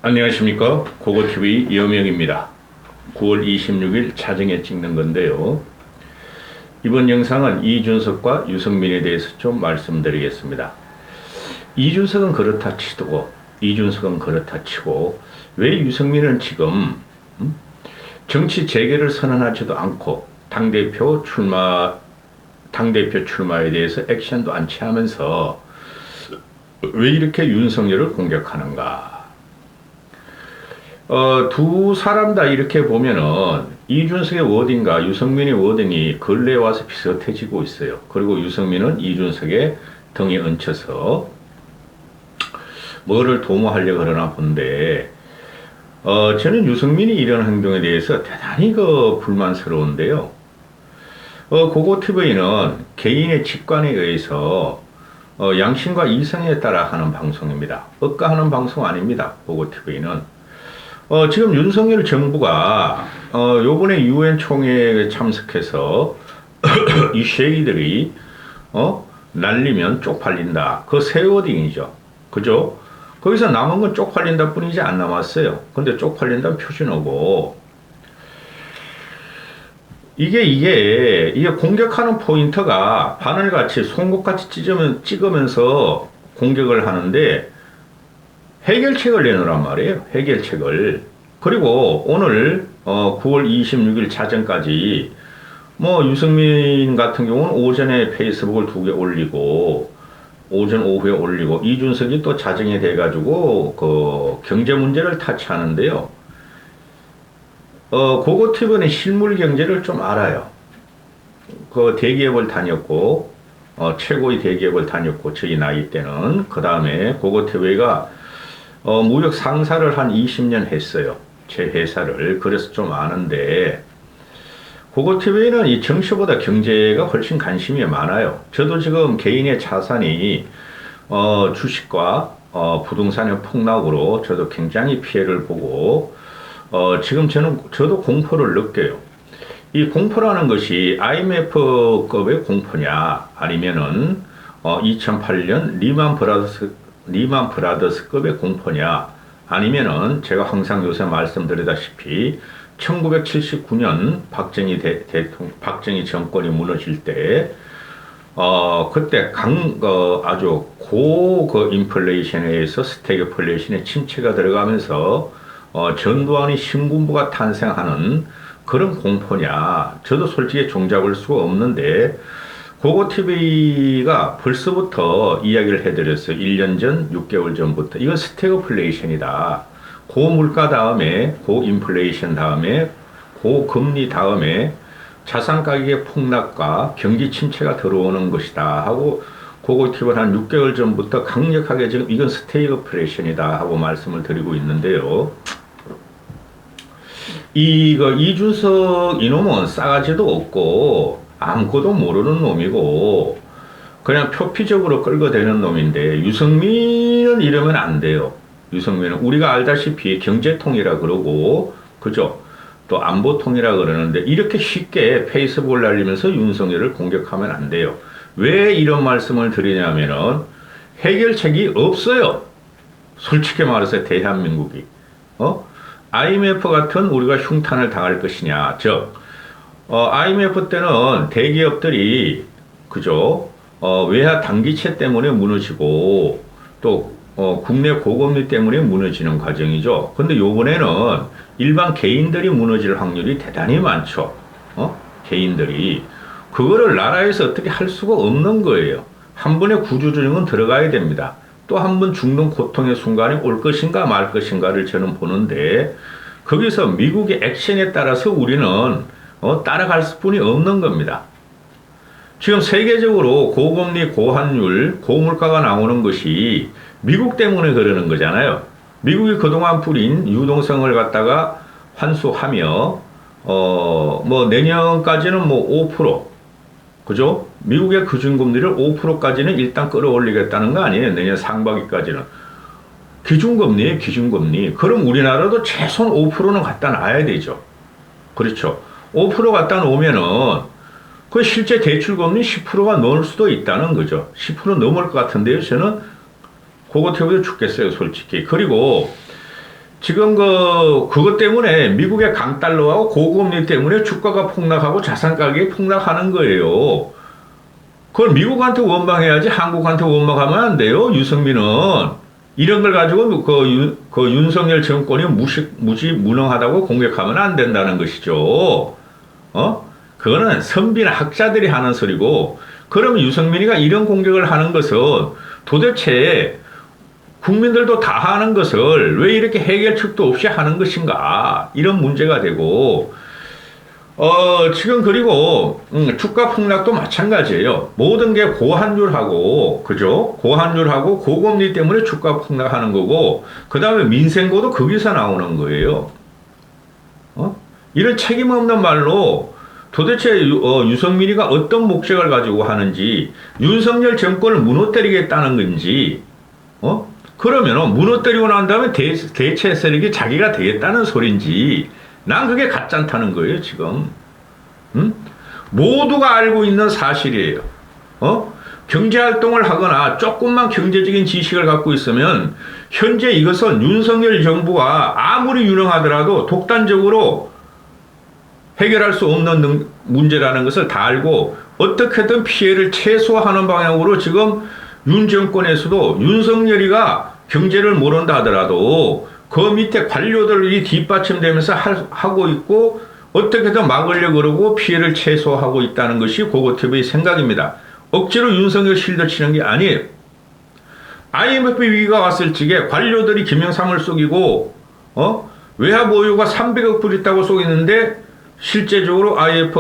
안녕하십니까. 고고TV 이어명입니다. 9월 26일 자정에 찍는 건데요. 이번 영상은 이준석과 유승민에 대해서 좀 말씀드리겠습니다. 이준석은 그렇다 치고 왜 유승민은 지금 정치 재개를 선언하지도 않고 당대표 출마에 대해서 액션도 안 취하면서 왜 이렇게 윤석열을 공격하는가? 두 사람 다 이렇게 보면은 이준석의 워딩과 유승민의 워딩이 근래에 와서 비슷해지고 있어요. 그리고 유승민은 이준석의 등에 얹혀서 뭐를 도모하려고 그러나 본데, 저는 유승민이 이런 행동에 대해서 대단히 불만스러운데요. 고고TV는 개인의 직관에 의해서 양심과 이성에 따라 하는 방송입니다. 억까하는 방송 아닙니다. 고고TV는. 지금 윤석열 정부가 요번에 유엔 총회에 참석해서 이 쉐이들이 날리면 쪽팔린다. 그 새 워딩이죠. 그죠? 거기서 남은 건 쪽팔린다 뿐이지 안 남았어요. 근데 쪽팔린다는 표준어고, 이게 공격하는 포인트가 바늘같이 송곳같이 찍으면서 공격을 하는데 해결책을 내놓으란 말이에요. 해결책을. 그리고 오늘 9월 26일 자정까지 유승민 같은 경우는 오전에 페이스북을 2개 올리고 오전 오후에 올리고, 이준석이 또 자정에 돼가지고 경제 문제를 타치하는데요. 고고TV는 실물 경제를 좀 알아요. 대기업을 다녔고 최고의 대기업을 다녔고 저희 나이 때는. 그 다음에 고고TV가 무역 상사를 한 20년 했어요. 제 회사를. 그래서 좀 아는데, 고고TV는 이 정치보다 경제가 훨씬 관심이 많아요. 저도 지금 개인의 자산이 주식과 부동산의 폭락으로 저도 굉장히 피해를 보고, 지금 저도 공포를 느껴요. 이 공포라는 것이 IMF급의 공포냐, 아니면은 2008년 리만 브라더스급의 공포냐, 아니면은 제가 항상 요새 말씀드리다시피 1979년 박정희 정권이 무너질 때 그때 아주 인플레이션에 의해서 스태그플레이션의 침체가 들어가면서 전두환이 신군부가 탄생하는 그런 공포냐, 저도 솔직히 종잡을 수가 없는데, 고고TV가 벌써부터 이야기를 해드렸어요. 1년 전, 6개월 전부터. 이건 스태그플레이션이다. 고물가 다음에, 고인플레이션 다음에, 고금리 다음에 자산 가격의 폭락과 경기 침체가 들어오는 것이다 하고, 고고TV는 한 6개월 전부터 강력하게 지금 이건 스태그플레이션이다 하고 말씀을 드리고 있는데요. 이준석 이놈은 싸가지도 없고 아무것도 모르는 놈이고 그냥 표피적으로 끌고대는 놈인데, 유승민은 이러면 안 돼요. 유승민은 우리가 알다시피 경제통이라 그러고, 그죠? 또 안보통이라 그러는데, 이렇게 쉽게 페이스북을 날리면서 윤석열을 공격하면 안 돼요. 왜 이런 말씀을 드리냐면은 해결책이 없어요. 솔직히 말해서 대한민국이. IMF 같은 우리가 흉탄을 당할 것이냐. 즉, IMF 때는 대기업들이, 그죠? 외화 단기채 때문에 무너지고, 또, 국내 고금리 때문에 무너지는 과정이죠. 근데 요번에는 일반 개인들이 무너질 확률이 대단히 많죠. 개인들이. 그거를 나라에서 어떻게 할 수가 없는 거예요. 한 번의 구조조정은 들어가야 됩니다. 또 한 번 죽는 고통의 순간이 올 것인가 말 것인가를 저는 보는데, 거기서 미국의 액션에 따라서 우리는 따라갈 수뿐이 없는 겁니다. 지금 세계적으로 고금리, 고환율, 고물가가 나오는 것이 미국 때문에 그러는 거잖아요. 미국이 그동안 뿌린 유동성을 갖다가 환수하며 내년까지는 5%, 그죠? 미국의 기준금리를 5%까지는 일단 끌어올리겠다는 거 아니에요. 내년 상반기까지는. 기준금리에 기준금리. 그럼 우리나라도 최소한 5%는 갖다 놔야 되죠. 그렇죠. 5% 갖다 놓으면은 그 실제 대출금리 10%가 넘을 수도 있다는 거죠. 10% 넘을 것 같은데요. 저는 그거 태우도 죽겠어요, 솔직히. 그리고 지금 그것 때문에 미국의 강달러하고 고금리 때문에 주가가 폭락하고 자산 가격이 폭락하는 거예요. 그걸 미국한테 원망해야지 한국한테 원망하면 안 돼요. 유승민은 이런 걸 가지고 그 윤석열 정권이 무능하다고 공격하면 안 된다는 것이죠. 그거는 선비나 학자들이 하는 소리고, 그러면 유승민이가 이런 공격을 하는 것은 도대체 국민들도 다 하는 것을 왜 이렇게 해결책도 없이 하는 것인가, 이런 문제가 되고, 지금 그리고 주가 폭락도 마찬가지예요. 모든 게 고환율하고, 그죠? 고환율하고 고금리 때문에 주가 폭락하는 거고, 그 다음에 민생고도 거기서 나오는 거예요. 이런 책임 없는 말로 도대체 유승민이가 어떤 목적을 가지고 하는지, 윤석열 정권을 무너뜨리겠다는 건지, 그러면 무너뜨리고 난 다음에 대체 세력이 자기가 되겠다는 소린지, 난 그게 가짜다는 거예요, 지금. 모두가 알고 있는 사실이에요. 경제활동을 하거나 조금만 경제적인 지식을 갖고 있으면 현재 이것은 윤석열 정부가 아무리 유능하더라도 독단적으로 해결할 수 없는 문제라는 것을 다 알고 어떻게든 피해를 최소화하는 방향으로 지금 윤 정권에서도 윤석열이가 경제를 모른다 하더라도 그 밑에 관료들이 뒷받침되면서 하고 있고 어떻게든 막으려고 그러고 피해를 최소화하고 있다는 것이 고고TV의 생각입니다. 억지로 윤석열 실드 치는 게 아니에요. IMF 위기가 왔을 적에 관료들이 김영삼을 속이고 외화 보유가 300억 불 있다고 속이는데 실제적으로 IMF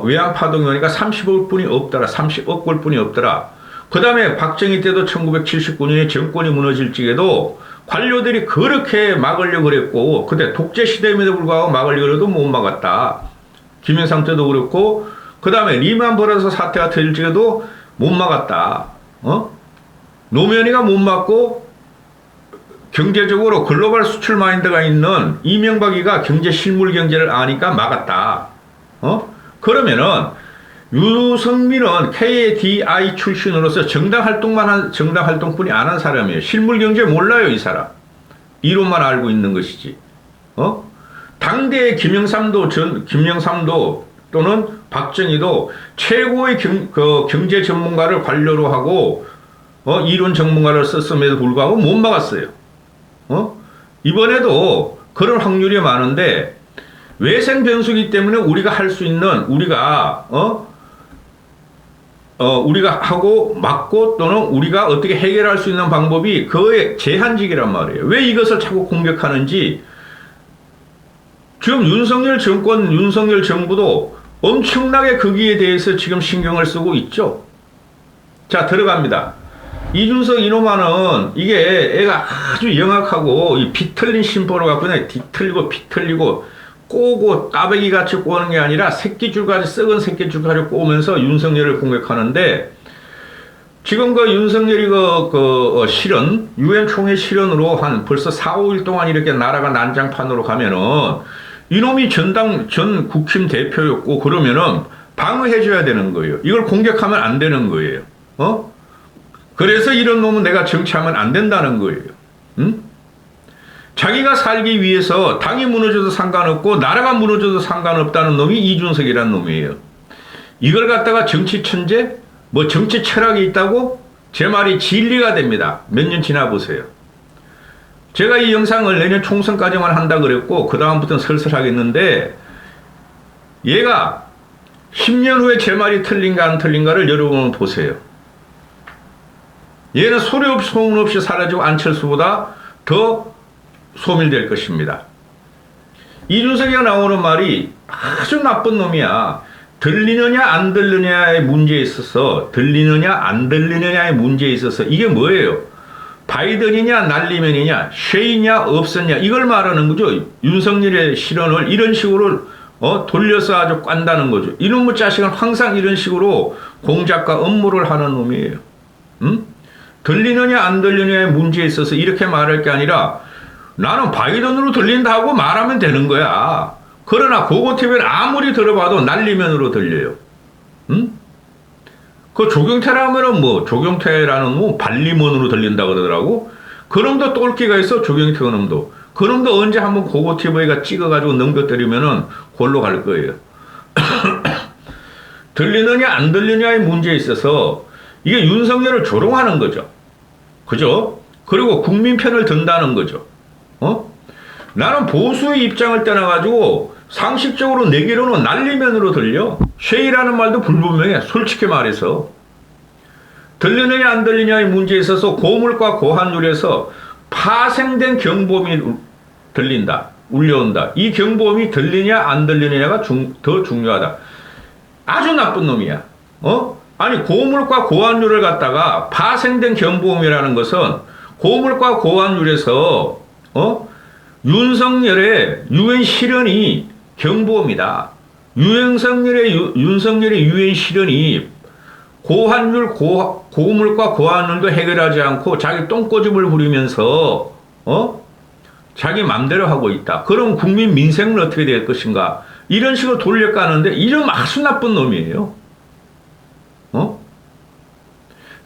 외환 파동이 오니까 30억 불이 없더라. 30억 불 뿐이 없더라. 그 다음에 박정희 때도 1979년에 정권이 무너질 적에도 관료들이 그렇게 막으려고 그랬고, 그때 독재 시대임에도 불구하고 막으려고 해도 못 막았다. 김영삼 때도 그렇고, 그 다음에 리만 브라더스 사태가 터질 적에도 못 막았다. 노무현이가 못 막고, 경제적으로 글로벌 수출 마인드가 있는 이명박이가 경제 실물 경제를 아니까 막았다. 그러면은 유승민은 KDI 출신으로서 정당 활동뿐이 안 한 사람이에요. 실물 경제 몰라요, 이 사람. 이론만 알고 있는 것이지. 당대의 김영삼도 또는 박정희도 최고의 경제 전문가를 관료로 하고 이론 전문가를 썼음에도 불구하고 못 막았어요. 이번에도 그런 확률이 많은데 외생 변수기 때문에 우리가 할 수 있는 우리가 하고 막고 또는 우리가 어떻게 해결할 수 있는 방법이 그의 제한적이란 말이에요. 왜 이것을 자꾸 공격하는지 지금 윤석열 정부도 엄청나게 거기에 대해서 지금 신경을 쓰고 있죠. 자, 들어갑니다. 이준석 이놈아는 이게 애가 아주 영악하고 이 비틀린 심보를 갖고 그냥 뒤틀리고 비틀리고 꼬고 따배기 같이 꼬는 게 아니라 새끼줄까지 썩은 새끼줄까지 꼬면서 윤석열을 공격하는데 지금 윤석열이 실현 유엔 총회 실현으로 한 벌써 4, 5일 동안 이렇게 나라가 난장판으로 가면은 이놈이 전 국힘 대표였고 그러면은 방어해줘야 되는 거예요. 이걸 공격하면 안 되는 거예요. 그래서 이런 놈은 내가 정치하면 안 된다는 거예요. 자기가 살기 위해서 당이 무너져도 상관없고 나라가 무너져도 상관없다는 놈이 이준석이라는 놈이에요. 이걸 갖다가 정치 천재? 정치 철학이 있다고? 제 말이 진리가 됩니다. 몇 년 지나보세요. 제가 이 영상을 내년 총선까지만 한다 그랬고 그 다음부터는 슬슬 하겠는데 얘가 10년 후에 제 말이 틀린가 안 틀린가를 여러분 보세요. 얘는 소리 없이 소문 없이 사라지고 안철수보다 더 소멸될 것입니다. 이준석이가 나오는 말이 아주 나쁜 놈이야. 들리느냐 안 들리느냐의 문제에 있어서 이게 뭐예요? 바이든이냐 날리면이냐 쉐이냐 없었냐 이걸 말하는 거죠. 윤석열의 실언을 이런 식으로 돌려서 아주 깐다는 거죠. 이놈의 자식은 항상 이런 식으로 공작과 업무를 하는 놈이에요. 들리느냐 안 들리느냐의 문제에 있어서 이렇게 말할 게 아니라 나는 바이든으로 들린다 하고 말하면 되는 거야. 그러나 고고TV는 아무리 들어봐도 날리면으로 들려요. 그 조경태라면은 조경태라는 발리몬으로 들린다 그러더라고. 그놈도 똘끼가 있어, 조경태 그놈도. 그놈도 언제 한번 고고 TV가 찍어가지고 넘겨뜨리면은 골로 갈 거예요. 들리느냐 안 들리냐의 문제에 있어서 이게 윤석열을 조롱하는 거죠. 그죠? 그리고 국민 편을 든다는 거죠. 나는 보수의 입장을 떠나가지고 상식적으로 내기로는 난리면으로 들려. 쉐이라는 말도 불분명해. 솔직히 말해서. 들리느냐 안 들리냐의 문제에 있어서 고물가 고환율에서 파생된 경보음이 들린다. 울려온다. 이 경보음이 들리냐 안 들리느냐가 더 중요하다. 아주 나쁜 놈이야. 아니 고물가 고환율을 갖다가 파생된 경보음이라는 것은 고물가 고환율에서 윤석열의 유엔 실현이 경보음이다. 윤석열의 유엔 실현이 고환율, 고물가 고환율도 해결하지 않고 자기 똥꼬집을 부리면서 자기 맘대로 하고 있다. 그럼 국민 민생은 어떻게 될 것인가? 이런 식으로 돌려가는데 이런 아주 나쁜 놈이에요.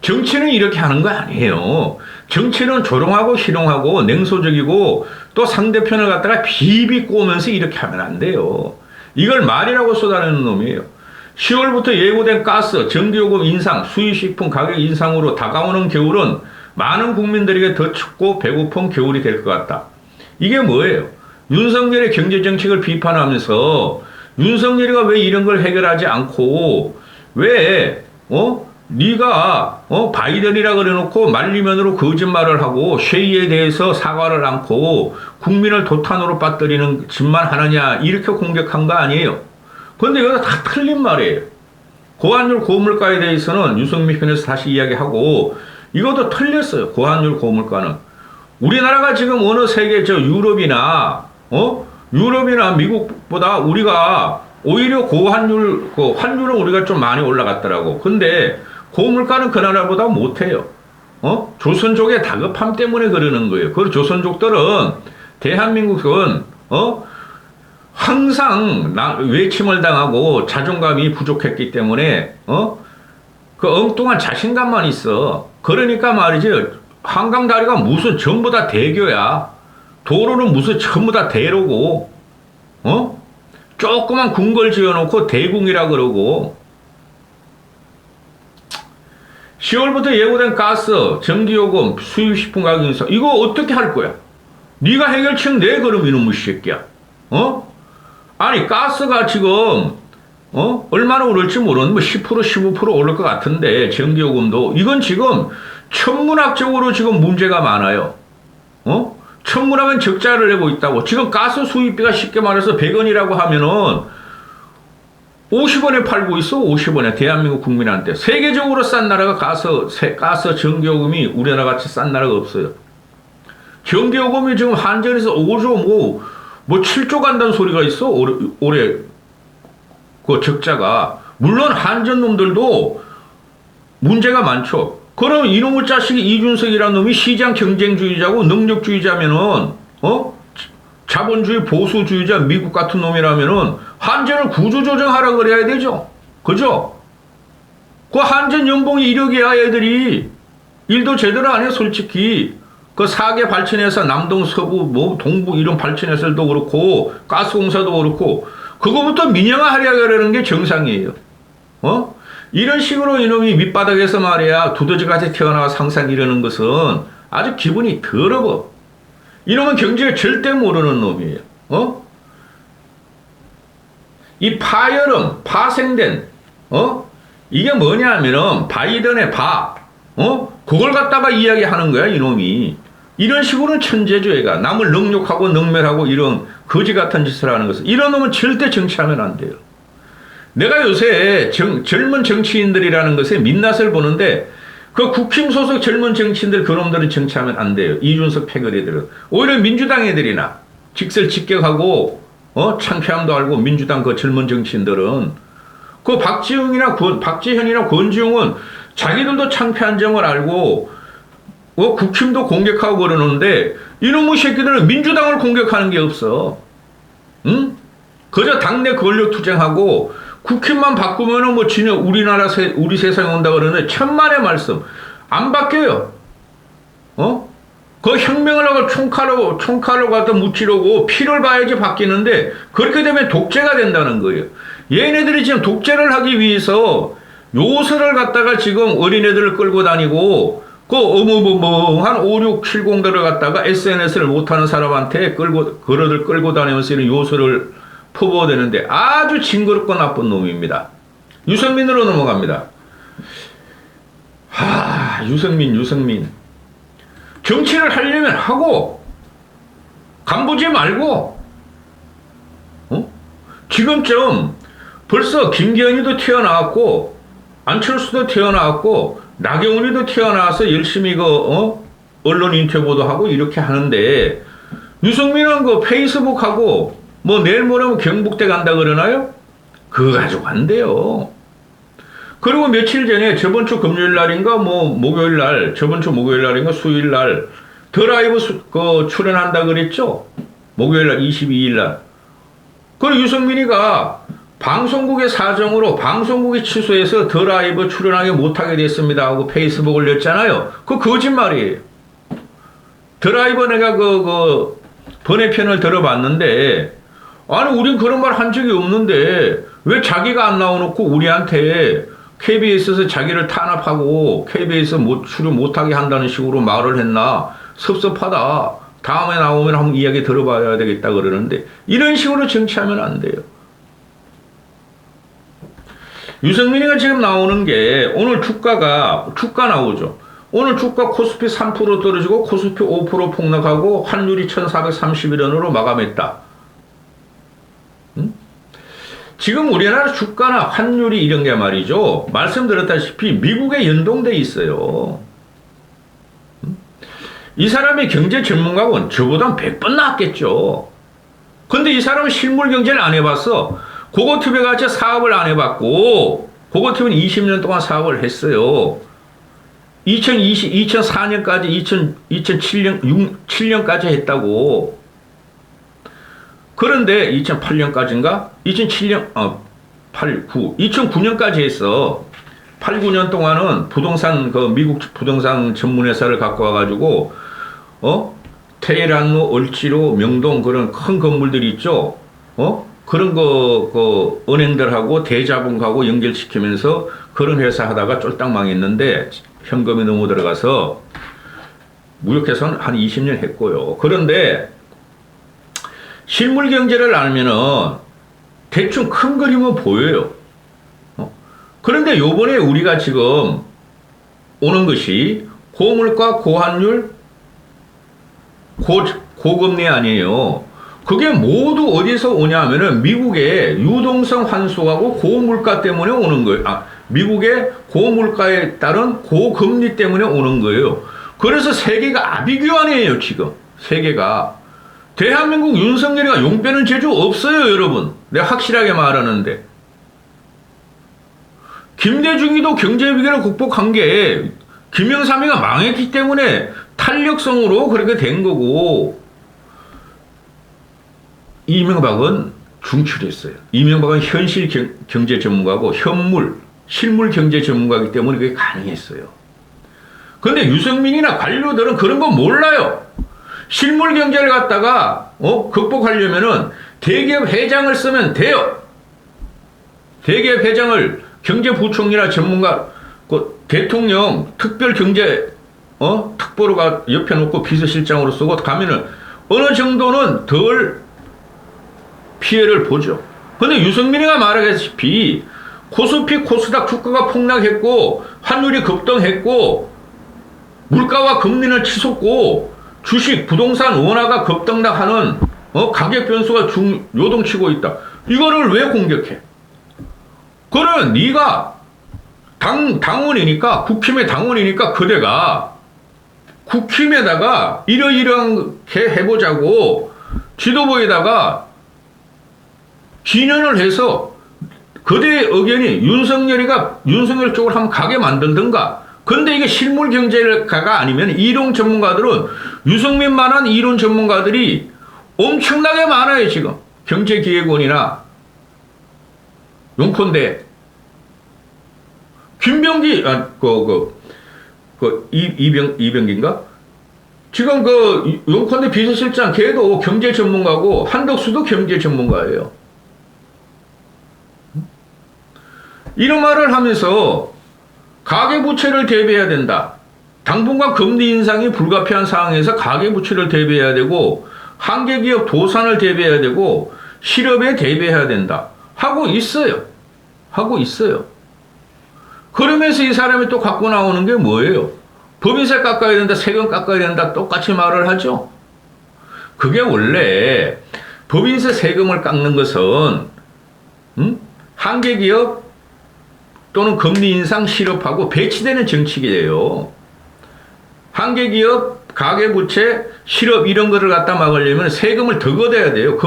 정치는 이렇게 하는 거 아니에요. 정치는 조롱하고 희롱하고 냉소적이고 또 상대편을 갖다가 비비 꼬면서 이렇게 하면 안 돼요. 이걸 말이라고 쏟아내는 놈이에요. 10월부터 예고된 가스, 전기요금 인상, 수입식품 가격 인상으로 다가오는 겨울은 많은 국민들에게 더 춥고 배고픈 겨울이 될 것 같다. 이게 뭐예요? 윤석열의 경제정책을 비판하면서 윤석열이가 왜 이런 걸 해결하지 않고 왜 네가 바이든이라 그래놓고 말리면으로 거짓말을 하고 쉐이에 대해서 사과를 않고 국민을 도탄으로 빠뜨리는 짓만 하느냐 이렇게 공격한 거 아니에요. 그런데 이거 다 틀린 말이에요. 고환율 고물가에 대해서는 유승민 편에서 다시 이야기하고 이것도 틀렸어요. 고환율 고물가는 우리나라가 지금 어느 세계 유럽이나 미국보다 우리가 오히려 고환율 환율은 우리가 좀 많이 올라갔더라고. 근데 고물가는 그 나라보다 못해요. 조선족의 다급함 때문에 그러는 거예요. 그 조선족들은 대한민국은 항상 외침을 당하고 자존감이 부족했기 때문에 그 엉뚱한 자신감만 있어. 그러니까 말이지 한강 다리가 무슨 전부 다 대교야. 도로는 무슨 전부 다 대로고 조그만 궁궐 지어놓고 대궁이라 그러고 10월부터 예고된 가스, 전기요금, 수입식품 가격 인상 이거 어떻게 할 거야? 네가 해결책 내 그럼 이놈의 새끼야. 아니 가스가 지금 얼마나 오를지 모르는 뭐 10% 15% 오를 것 같은데 전기요금도 이건 지금 천문학적으로 지금 문제가 많아요. 천문학은 적자를 내고 있다고. 지금 가스 수입비가 쉽게 말해서 100원이라고 하면은 50원에 팔고 있어. 50원에 대한민국 국민한테. 세계적으로 싼 나라가 가스 전기요금이 우리나라 같이 싼 나라가 없어요. 전기요금이 지금 한전에서 5조 뭐 7조 간다는 소리가 있어. 올해 그 적자가. 물론 한전 놈들도 문제가 많죠. 그럼 이놈의 자식이 이준석이라는 놈이 시장 경쟁주의자고 능력주의자면은 자본주의 보수주의자 미국 같은 놈이라면은 한전을 구조조정하라 그래야 되죠. 그죠? 그 한전 연봉이 1억이야 애들이. 일도 제대로 안 해 솔직히. 그 4개 발전회사 남동 서부 뭐 동부 이런 발전회사도 그렇고 가스공사도 그렇고 그거부터 민영화하려 그러는 게 정상이에요. 이런 식으로 이놈이 밑바닥에서 말이야 두더지같이 태어나서 항상 이러는 것은 아주 기분이 더러워. 이놈은 경제를 절대 모르는 놈이에요. 이 파열음, 파생된 이게 뭐냐면은 바이든의 그걸 갖다가 이야기하는 거야 이놈이. 이런 식으로는 천재죠 얘가. 남을 능욕하고 능멸하고 이런 거지 같은 짓을 하는 것은 이런 놈은 절대 정치하면 안 돼요. 내가 요새 젊은 정치인들이라는 것에 민낯을 보는데 그 국힘 소속 젊은 정치인들 그놈들은 정치하면 안 돼요. 이준석 패거리들은. 오히려 민주당 애들이나 직설 직격하고 창피함도 알고 민주당 그 젊은 정치인들은 그 박지현이나 권지웅은 자기들도 창피한 점을 알고 국힘도 공격하고 그러는데 이놈의 새끼들은 민주당을 공격하는 게 없어. 응? 그저 당내 권력 투쟁하고 국힘만 바꾸면은 뭐 진짜 우리 세상에 온다 그러는데 천만의 말씀 안 바뀌어요. 그 혁명을 하고 총칼로 갖다 무찌르고 피를 봐야지 바뀌는데 그렇게 되면 독재가 된다는 거예요. 얘네들이 지금 독재를 하기 위해서 요새를 갖다가 지금 어린애들을 끌고 다니고 그 어머머머한 5, 6, 70대를 갖다가 SNS를 못하는 사람한테 걸어들 끌고 다니면서 이런 요소를 퍼부어대는데 아주 징그럽고 나쁜 놈입니다. 유승민으로 넘어갑니다. 유승민. 정치를 하려면 하고, 간보지 말고, 지금쯤 벌써 김기현이도 튀어나왔고, 안철수도 튀어나왔고, 나경원이도 튀어나와서 열심히 언론 인터뷰도 하고 이렇게 하는데, 유승민은 그 페이스북하고, 뭐 내일 모레면 경북대 간다 그러나요? 그거 가지고 안 돼요. 그리고 며칠 전에 저번 주 금요일 날인가 목요일 날, 저번 주 목요일 날인가 수요일 날 더 라이브 출연한다 그랬죠? 목요일 날 22일 날. 그리고 유승민이가 방송국의 사정으로 방송국이 취소해서 더 라이브 출연하기 못하게 됐습니다 하고 페이스북 올렸잖아요. 그거 거짓말이에요. 더 라이브 내가 번외편을 들어봤는데 아니 우린 그런 말 한 적이 없는데 왜 자기가 안 나와놓고 우리한테 KBS에서 자기를 탄압하고 KBS 출연 못하게 한다는 식으로 말을 했나 섭섭하다. 다음에 나오면 한번 이야기 들어봐야 되겠다 그러는데 이런 식으로 정치하면 안 돼요. 유승민이가 지금 나오는 게 오늘 주가 나오죠. 오늘 주가 코스피 3% 떨어지고 코스피 5% 폭락하고 환율이 1431원으로 마감했다. 지금 우리나라 주가나 환율이 이런 게 말이죠. 말씀드렸다시피 미국에 연동돼 있어요. 이 사람이 경제 전문가건 저보다 100번 낫겠죠. 근데 이 사람은 실물 경제를 안 해봤어. 고고TV 같이 사업을 안 해봤고, 고고TV는 20년 동안 사업을 했어요. 2004년까지, 7년까지 했다고. 그런데 2008년까지인가? 2009년까지 했어. 8, 9년 동안은 미국 부동산 전문회사를 갖고 와가지고, 테헤란로, 얼지로, 명동 그런 큰 건물들이 있죠? 그런 은행들하고 대자본하고 연결시키면서 그런 회사 하다가 쫄딱 망했는데, 현금이 너무 들어가서, 무역회사는 한 20년 했고요. 그런데, 실물 경제를 알면은 대충 큰 그림은 보여요. 그런데 요번에 우리가 지금 오는 것이 고물가, 고환율, 고금리 아니에요. 그게 모두 어디서 오냐면은 미국의 유동성 환수하고 고물가 때문에 오는 거예요. 미국의 고물가에 따른 고금리 때문에 오는 거예요. 그래서 세계가 아비규환이에요, 지금. 세계가. 대한민국 윤석열이가 용 빼는 재주 없어요, 여러분. 내가 확실하게 말하는데. 김대중이도 경제위기를 극복한 게 김영삼이가 망했기 때문에 탄력성으로 그렇게 된 거고, 이명박은 중출했어요. 이명박은 현실 경제 전문가고 실물 경제 전문가이기 때문에 그게 가능했어요. 근데 유승민이나 관료들은 그런 거 몰라요. 실물 경제를 갖다가 극복하려면은 대기업 회장을 쓰면 돼요. 대기업 회장을 경제부총리나 전문가, 대통령 특별경제 특보로 옆에 놓고 비서실장으로 쓰고 가면은 어느 정도는 덜 피해를 보죠. 근데 유승민이가 말하다시피 코스피 코스닥 주가가 폭락했고 환율이 급등했고 물가와 금리는 치솟고 주식 부동산 원화가 급등락하는 가격 변수가 요동치고 있다. 이거를 왜 공격해? 그러면 네가 당원이니까 국힘의 당원이니까 그대가 국힘에다가 이러이러하게 해보자고 지도부에다가 진언을 해서 그대의 의견이 윤석열 쪽으로 한번 가게 만들든가. 근데 이게 실물 경제가가 아니면 이론 전문가들은 유승민만한 이론 전문가들이 엄청나게 많아요, 지금. 경제기획원이나 용콘대 김병기 이병기인가? 지금 그 용컨대 비서실장 걔도 경제 전문가고 한덕수도 경제 전문가예요. 이런 말을 하면서 가계부채를 대비해야 된다. 당분간 금리 인상이 불가피한 상황에서 가계부채를 대비해야 되고 한계기업 도산을 대비해야 되고 실업에 대비해야 된다. 하고 있어요. 하고 있어요. 그러면서 이 사람이 또 갖고 나오는 게 뭐예요? 법인세 깎아야 된다, 세금 깎아야 된다, 똑같이 말을 하죠. 그게 원래 법인세 세금을 깎는 것은 한계기업 또는 금리 인상 실업하고 배치되는 정책이에요. 한계기업, 가계부채, 실업 이런 거를 갖다 막으려면 세금을 더 걷어야 돼요.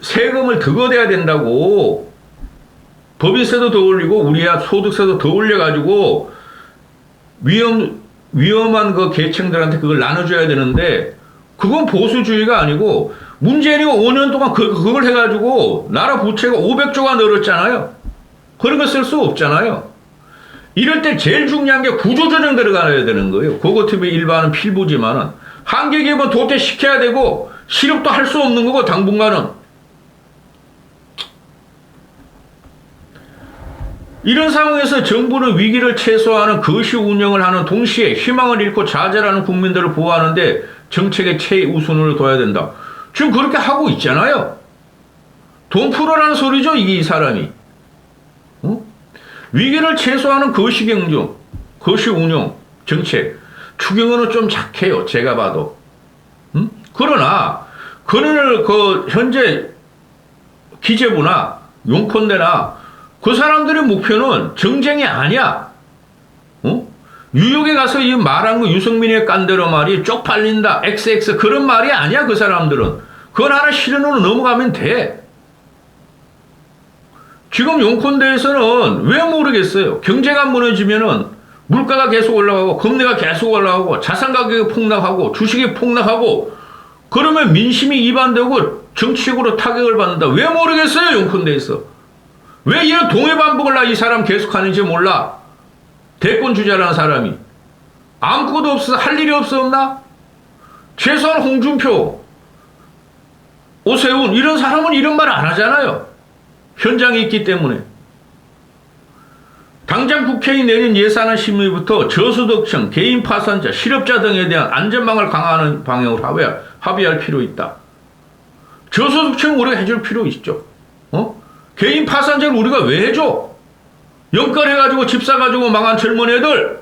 세금을 더 걷어야 된다고. 법인세도 더 올리고 우리야 소득세도 더 올려가지고 위험한 그 계층들한테 그걸 나눠줘야 되는데 그건 보수주의가 아니고 문재인이 5년 동안 그걸 해가지고 나라 부채가 500조가 늘었잖아요. 그런 거 쓸 수 없잖아요. 이럴 때 제일 중요한 게 구조조정 들어가야 되는 거예요. 그것 때문에 일반은 필부지만은 한계기업은 도태시켜야 되고 실업도 할 수 없는 거고 당분간은. 이런 상황에서 정부는 위기를 최소화하는 거시 운영을 하는 동시에 희망을 잃고 좌절하는 국민들을 보호하는데 정책의 최우선을 둬야 된다. 지금 그렇게 하고 있잖아요. 돈 풀어라는 소리죠, 이 사람이. 위기를 최소화하는 거시경정, 거시운용 정책. 추경은 좀 작해요, 제가 봐도. 그러나 그 현재 기재부나 용컨대나 그 사람들의 목표는 정쟁이 아니야. 뉴욕에 가서 이 말한 거 유승민의 깐대로 말이 쪽팔린다, XX 그런 말이 아니야, 그 사람들은. 그건 하나 실현으로 넘어가면 돼. 지금 용컨대에서는 왜 모르겠어요. 경제가 무너지면은 물가가 계속 올라가고 금리가 계속 올라가고 자산 가격이 폭락하고 주식이 폭락하고 그러면 민심이 이반되고 정치적으로 타격을 받는다. 왜 모르겠어요, 용컨대에서. 왜 이런 동해 반복을 이 사람 계속하는지 몰라. 대권 주자라는 사람이. 아무것도 없어서 할 일이 없었나? 최소한 홍준표, 오세훈 이런 사람은 이런 말 안 하잖아요. 현장에 있기 때문에. 당장 국회의 내년 예산안 심의부터 저소득층, 개인 파산자, 실업자 등에 대한 안전망을 강화하는 방향으로 합의할 필요 있다. 저소득층 우리가 해줄 필요 있죠. 개인 파산자를 우리가 왜 해줘? 연끌해가지고 집 사가지고 망한 젊은 애들,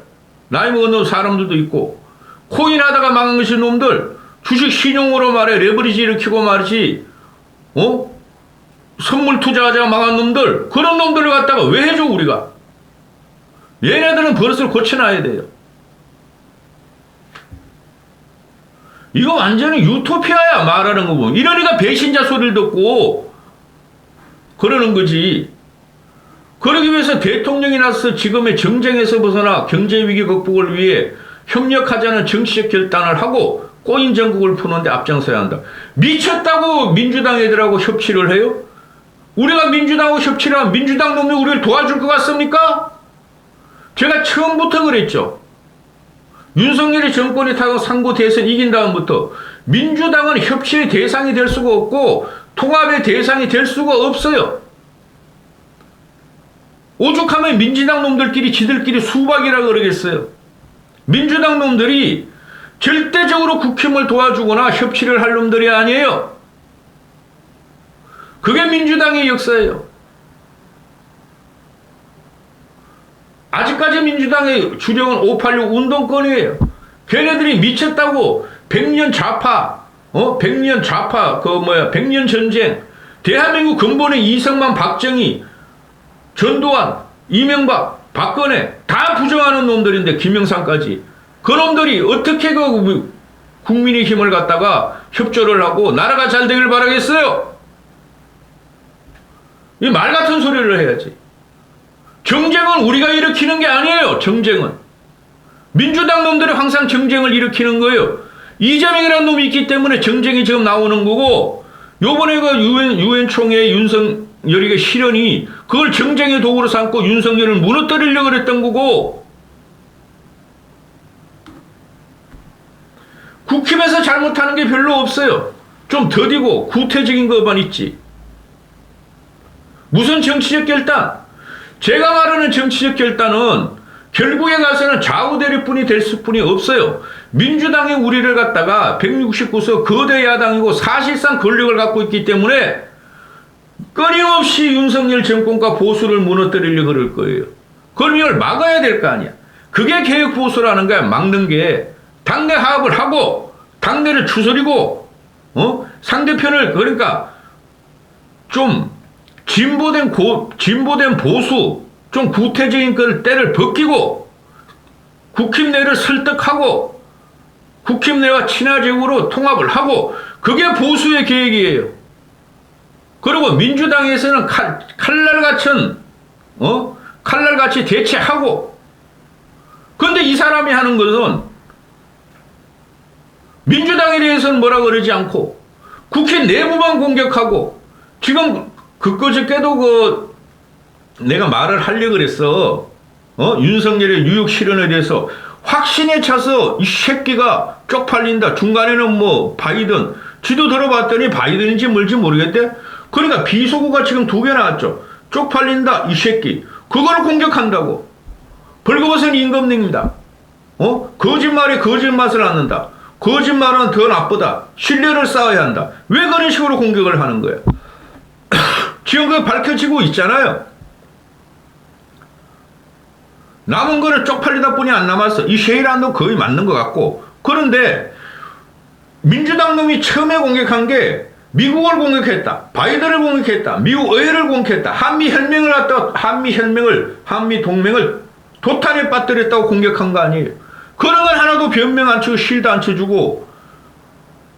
나이 먹은 사람들도 있고, 코인 하다가 망한 것이 놈들, 주식 신용으로 말해 레버리지 일으키고 말이지, 선물 투자하자가 망한 놈들, 그런 놈들을 갖다가 왜 해줘, 우리가? 얘네들은 버릇을 고쳐놔야 돼요. 이거 완전히 유토피아야, 말하는 거 보면. 이러니까 배신자 소리를 듣고 그러는 거지. 그러기 위해서 대통령이 나서 지금의 정쟁에서 벗어나 경제위기 극복을 위해 협력하자는 정치적 결단을 하고 꼬인 전국을 푸는데 앞장서야 한다. 미쳤다고 민주당 애들하고 협치를 해요? 우리가 민주당하고 협치를 하면 민주당 놈이 우리를 도와줄 것 같습니까? 제가 처음부터 그랬죠. 윤석열이 정권이 타고 상고 대선 이긴 다음부터 민주당은 협치의 대상이 될 수가 없고 통합의 대상이 될 수가 없어요. 오죽하면 민주당 놈들끼리 지들끼리 수박이라 그러겠어요. 민주당 놈들이 절대적으로 국힘을 도와주거나 협치를 할 놈들이 아니에요. 그게 민주당의 역사예요. 아직까지 민주당의 주력은 586 운동권이에요. 걔네들이 미쳤다고 100년 좌파, 100년 좌파, 100년 전쟁, 대한민국 근본의 이승만, 박정희, 전두환, 이명박, 박근혜 다 부정하는 놈들인데 김영삼까지 그 놈들이 어떻게 그 국민의 힘을 갖다가 협조를 하고 나라가 잘 되길 바라겠어요? 이 말 같은 소리를 해야지. 정쟁은 우리가 일으키는 게 아니에요. 정쟁은 민주당 놈들이 항상 정쟁을 일으키는 거예요. 이재명이라는 놈이 있기 때문에 정쟁이 지금 나오는 거고, 요번에 그 유엔 총회 윤석열이 실현이 그걸 정쟁의 도구로 삼고 윤석열을 무너뜨리려고 그랬던 거고, 국힘에서 잘못하는 게 별로 없어요. 좀 더디고 구태적인 것만 있지. 무슨 정치적 결단? 제가 말하는 정치적 결단은 결국에 가서는 좌우대립뿐이 될 수뿐이 없어요. 민주당이 우리를 갖다가 169석 거대 야당이고 사실상 권력을 갖고 있기 때문에 끊임없이 윤석열 정권과 보수를 무너뜨리려고 그럴 거예요. 그럼 이걸 막아야 될 거 아니야. 그게 개혁보수라는 거야. 막는 게. 당내 화합을 하고 당내를 추스리고 상대편을 그러니까 좀 진보된 보수 좀 구태적인 그 때를 벗기고 국힘 내를 설득하고 국힘 내와 친화적으로 통합을 하고 그게 보수의 계획이에요. 그리고 민주당에서는 칼날같이 대치하고 그런데 이 사람이 하는 것은 민주당에 대해서는 뭐라 그러지 않고 국회 내부만 공격하고 지금 그저께도 내가 말을 하려고 그랬어. 윤석열의 뉴욕 실현에 대해서 확신에 차서 이 새끼가 쪽팔린다. 중간에는 뭐 바이든 지도 들어봤더니 바이든인지 뭘지 모르겠대. 그러니까 비속어가 지금 2개 나왔죠. 쪽팔린다 이 새끼. 그걸 공격한다고. 벌거벗은 임금님입니다. 거짓말에 거짓맛을 낳는다. 거짓말은 더 나쁘다. 신뢰를 쌓아야 한다. 왜 그런 식으로 공격을 하는 거야? 지금 그거 밝혀지고 있잖아요. 남은 거는 쪽팔리다 뿐이 안 남았어. 이 쉐이란도 거의 맞는 것 같고. 그런데 민주당 놈이 처음에 공격한 게 미국을 공격했다. 바이든을 공격했다. 미국 의회를 공격했다. 한미혁명을 갖다 한미동맹을 도탄에 빠뜨렸다고 공격한 거 아니에요. 그런 건 하나도 변명 안 치고 실드 안 쳐주고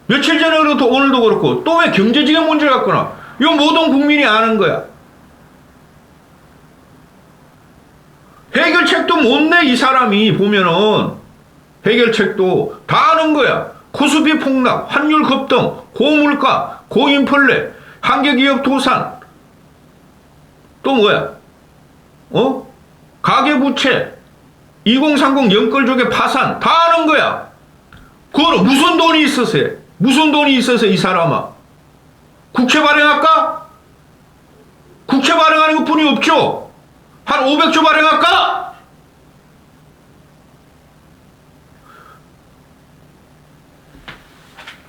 며칠 전에도 오늘도 그렇고 또 왜 경제적인 문제를 갖고 나. 이거 모든 국민이 아는 거야. 해결책도 못 내 이 사람이 보면은 해결책도 다 아는 거야. 코스피 폭락, 환율 급등, 고물가, 고인플레, 한계기업 도산 또 뭐야? 가계부채 2030 연끌족의 파산 다 아는 거야. 그거는 무슨 돈이 있어서 해? 무슨 돈이 있어서 이 사람아? 국채 발행할까? 국채 발행하는 것 뿐이 없죠. 한 500조 발행할까?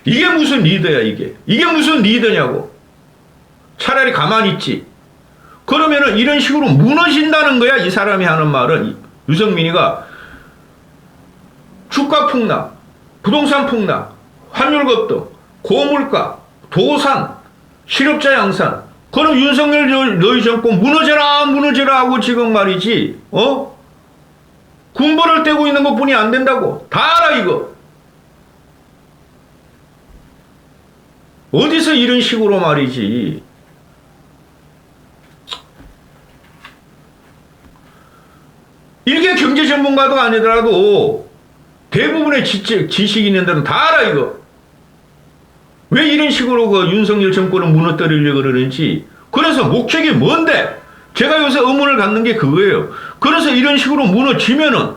이게 무슨 리더야 이게. 이게 무슨 리더냐고. 차라리 가만히 있지. 그러면은 이런 식으로 무너진다는 거야. 이 사람이 하는 말은. 유승민이가 주가 폭락, 부동산 폭락, 환율 급등, 고물가, 도산, 실업자 양산. 그럼 윤석열 너희 정권 무너져라 하고 지금 말이지. 군벌을 떼고 있는 것뿐이 안 된다고. 다 알아 이거. 어디서 이런 식으로 말이지. 일개 경제 전문가도 아니더라도 대부분의 지식이 있는 데는 다 알아 이거. 왜 이런 식으로 그 윤석열 정권을 무너뜨리려고 그러는지. 그래서 목적이 뭔데? 제가 요새 의문을 갖는 게 그거예요. 그래서 이런 식으로 무너지면은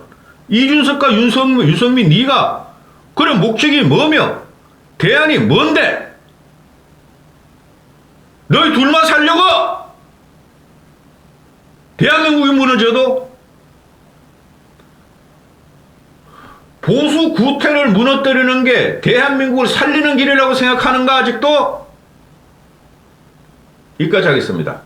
이준석과 유승민 네가 그런 목적이 뭐며 대안이 뭔데? 너희 둘만 살려고? 대한민국이 무너져도 보수 구태를 무너뜨리는 게 대한민국을 살리는 길이라고 생각하는가 아직도? 여기까지 하겠습니다.